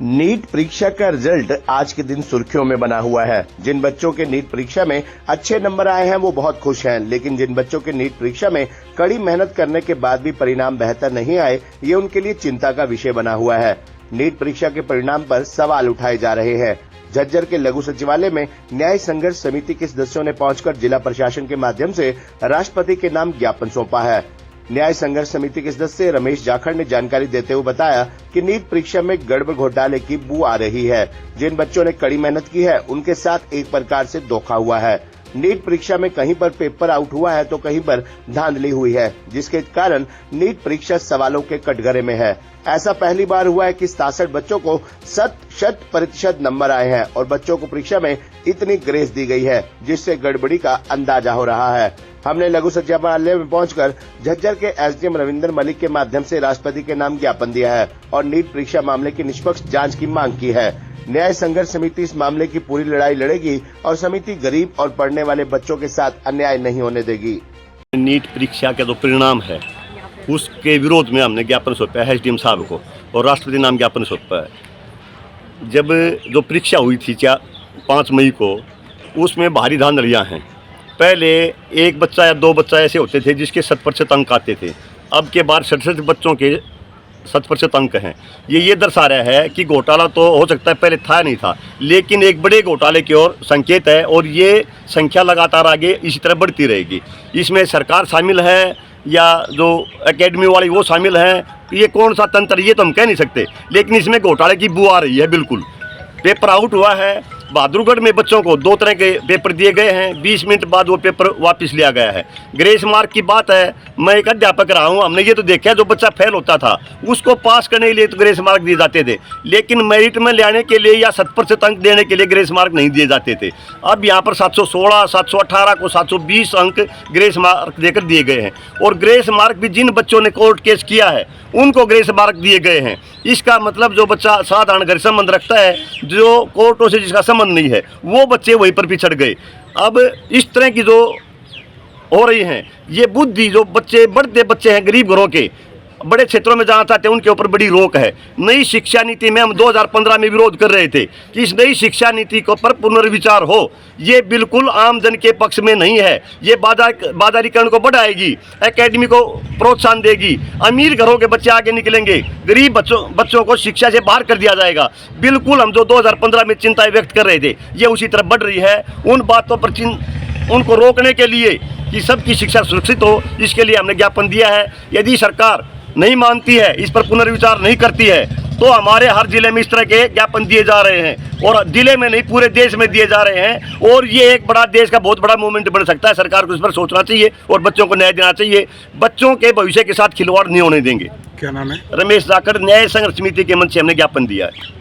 NEET परीक्षा का result आज के दिन सुर्खियों में बना हुआ है। जिन बच्चों के नीट परीक्षा में अच्छे नंबर आए हैं वो बहुत खुश हैं, लेकिन जिन बच्चों के नीट परीक्षा में कड़ी मेहनत करने के बाद भी परिणाम बेहतर नहीं आए, ये उनके लिए चिंता का विषय बना हुआ है। नीट परीक्षा के परिणाम पर सवाल उठाए जा रहे हैं। झज्जर के लघु सचिवालय में न्याय संघर्ष समिति के सदस्यों ने पहुंचकर जिला प्रशासन के माध्यम से राष्ट्रपति के नाम ज्ञापन सौंपा है। न्याय संघर्ष समिति के सदस्य रमेश जाखड़ ने जानकारी देते हुए बताया कि नीट परीक्षा में गड़बड़ घोटाले की बू आ रही है। जिन बच्चों ने कड़ी मेहनत की है उनके साथ एक प्रकार से धोखा हुआ है। नीट परीक्षा में कहीं पर पेपर आउट हुआ है तो कहीं पर धांधली हुई है, जिसके कारण नीट परीक्षा सवालों के कटघरे में है। ऐसा पहली बार हुआ है कि 67 बच्चों को 100% नंबर आए हैं और बच्चों को परीक्षा में इतनी ग्रेस दी गई है, जिससे गड़बड़ी का अंदाजा हो रहा है। हमने लघु सचिवालय में पहुंचकर झज्जर के एसडीएम रविंदर मलिक के माध्यम से राष्ट्रपति के नाम ज्ञापन दिया है और नीट परीक्षा मामले की निष्पक्ष जांच की मांग की है। न्याय संघर्ष समिति इस मामले की पूरी लड़ाई लड़ेगी और समिति गरीब और पढ़ने वाले बच्चों के साथ अन्याय नहीं होने देगी। नीट परीक्षा का जो परिणाम है उसके विरोध में हमने ज्ञापन सौंपा है एसडीएम साहब को और राष्ट्रपति नाम ज्ञापन सौंपा है। जब जो परीक्षा हुई थी 5 मई को, उसमें भारी धांधलियां हैं। पहले एक बच्चा या 2 बच्चा ऐसे होते थे जिसके 100% अंक आते थे। अब के बाद 67 बच्चों के 100% अंक हैं। ये दर्शा रहा है कि घोटाला तो हो सकता है पहले था नहीं था, लेकिन एक बड़े घोटाले की ओर संकेत है और ये संख्या लगातार आगे इसी तरह बढ़ती रहेगी। इसमें सरकार शामिल है या जो एकेडमी वाली वो शामिल हैं, ये कौन सा तंत्र ये तो हम कह नहीं सकते, लेकिन इसमें घोटाले की बू आ रही है। बिल्कुल पेपर आउट हुआ है। बहादुरगढ़ में बच्चों को 2 तरह के पेपर दिए गए हैं, 20 मिनट बाद वो पेपर वापस लिया गया है। ग्रेस मार्क की बात है, मैं एक अध्यापक रहा हूँ, हमने ये तो देखा जो बच्चा फेल होता था उसको पास करने के लिए तो ग्रेस मार्क दिए जाते थे, लेकिन मेरिट में ले आने के लिए या 100% अंक देने के लिए ग्रेस मार्क नहीं दिए जाते थे। अब यहाँ पर 716, 718 को 720 अंक ग्रेस मार्क देकर दिए गए हैं और ग्रेस मार्क भी जिन बच्चों ने कोर्ट केस किया है उनको ग्रेस मार्क दिए गए हैं। इसका मतलब जो बच्चा साधारण घर संबंध रखता है, जो कोर्टों से जिसका संबंध नहीं है, वो बच्चे वहीं पर पिछड़ गए। अब इस तरह की जो हो रही हैं ये बुद्धि, जो बच्चे बढ़ते बच्चे हैं गरीब घरों के, बड़े क्षेत्रों में जाना चाहते हैं, उनके ऊपर बड़ी रोक है। नई शिक्षा नीति में हम 2015 में विरोध कर रहे थे कि इस नई शिक्षा नीति को पर पुनर्विचार हो। ये बिल्कुल आम जन के पक्ष में नहीं है। ये बाजारीकरण को बढ़ाएगी, एकेडमी को प्रोत्साहन देगी, अमीर घरों के बच्चे आगे निकलेंगे, गरीब बच्चों को शिक्षा से बाहर कर दिया जाएगा। बिल्कुल हम जो 2015 में चिंताएं व्यक्त कर रहे थे ये उसी तरह बढ़ रही है। उन बातों पर उनको रोकने के लिए कि सबकी शिक्षा सुरक्षित हो, इसके लिए हमने ज्ञापन दिया है। यदि सरकार नहीं मानती है, इस पर पुनर्विचार नहीं करती है, तो हमारे हर जिले में इस तरह के ज्ञापन दिए जा रहे हैं और जिले में नहीं पूरे देश में दिए जा रहे हैं और ये एक बड़ा देश का बहुत बड़ा मूवमेंट बन सकता है। सरकार को इस पर सोचना चाहिए और बच्चों को न्याय देना चाहिए। बच्चों के भविष्य के साथ खिलवाड़ नहीं होने देंगे। क्या नाम है? रमेश जाखड़, न्याय संघर्ष समिति के मंच से हमने ज्ञापन दिया है।